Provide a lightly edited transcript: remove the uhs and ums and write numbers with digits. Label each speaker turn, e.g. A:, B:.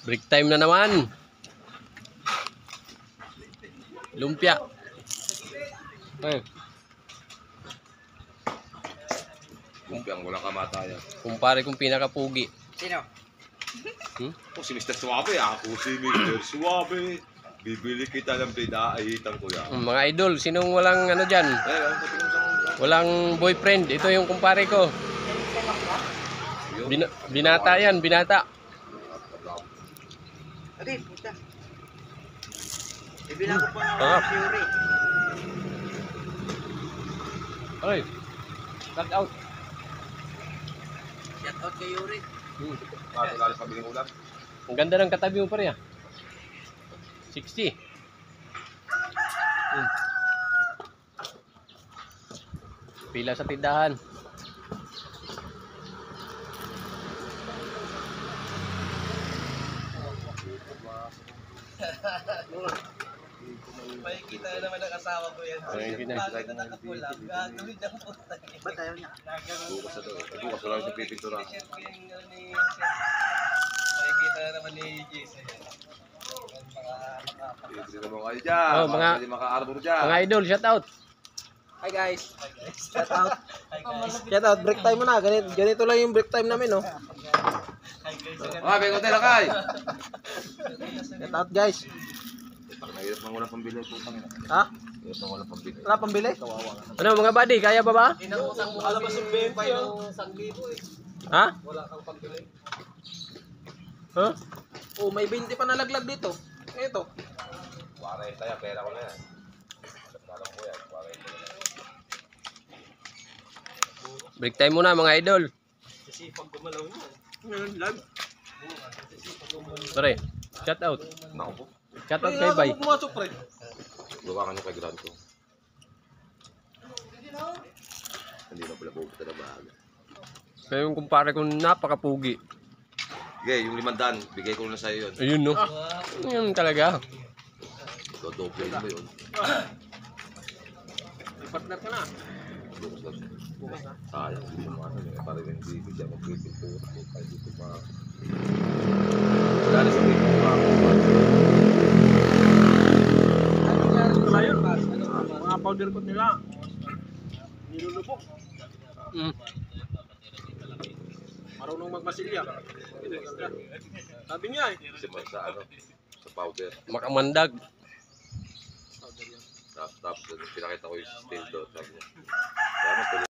A: Break time na naman. Lumpia. Ay,
B: Lumpiang walang kamatayan.
A: kumpare kong pinakapugi.
C: Sino?
B: Si Mr. Suabe, ako si Mr. Suabe. Bibili kita ng pinaitan ko yan.
A: Mga idol, sinong walang ano dyan? Walang boyfriend. Ito yung kumpare ko. Binata yan, binata.
C: Ate, puta. Ibilang ko pa
A: Ah.
C: ng Fury.
A: Oy, cut out.
C: Shout out kay Yuri.
B: Matulala sa biling ulam.
A: Ang ganda ng katabi mo pare ah. 60. Pila sa tindahan.
C: Makikita na naman ang asawa ko yan.
A: Makikita.
C: Bakit na nakapula? Gagawin ng puta. Ba't ayaw niya?
B: Bukas na to. Bukas na lang sa pipintura.
C: Makikita na naman ni Jason.
B: Bibili naman kayo dyan.
A: Oh, mga-
B: Hindi maka-arbor dyan.
A: Mga idol, shout out.
D: Hi guys. Shout out. Shout out. Break time mo na. Ganito lang yung break time namin, no?
B: Ah, may konti lang kay.
D: Shout out, guys.
B: Nahirap nang walang pambili. Putang ina.
D: Ha?
B: Nahirap nang walang pambili.
D: Wala pambili?
A: Ano mga buddy, kaya pa ba?
C: Inautang mo kasi yung bempay ng 1,000 eh.
A: Ha?
C: Wala kang pambili.
A: Ha?
D: Oh, may 20 pa nalaglag dito. Ito.
B: 40 yan, pera ko na yan. Alam ko yan, 40 na yan.
A: Break time muna mga idol.
C: Kasi pag gumalaw niya.
D: Live.
A: Pare, shout out.
B: Naku po.
A: Shout out kay Bay.
D: Pumasok, pre.
B: Gawa ka niyo kay Grant ko. Hindi na pala pupunta na bahaga.
A: Kaya yung kumpare kong napakapugi.
B: Okay, yung 500, bigay ko na sa'yo yun.
A: Ayun no. Yun talaga.
B: Dodoble mo yun.
D: May partner ka na.
B: Bukas lang siya. Sayang, hindi mo ano eh. Parang hindi ko siya magpipintura. Kahit dito pa. Wala na sa pintura.
D: Ano nangyari sa yun? Mga powder coat nila. Nilulubog.
A: Mm.
D: Marunong magmasilya. Sabi niya eh.
B: Kasi sa ano, sa powder.
A: Makamandag.
B: Tapos pinakita ko yung steel doon. Sabi niya. Kaya mas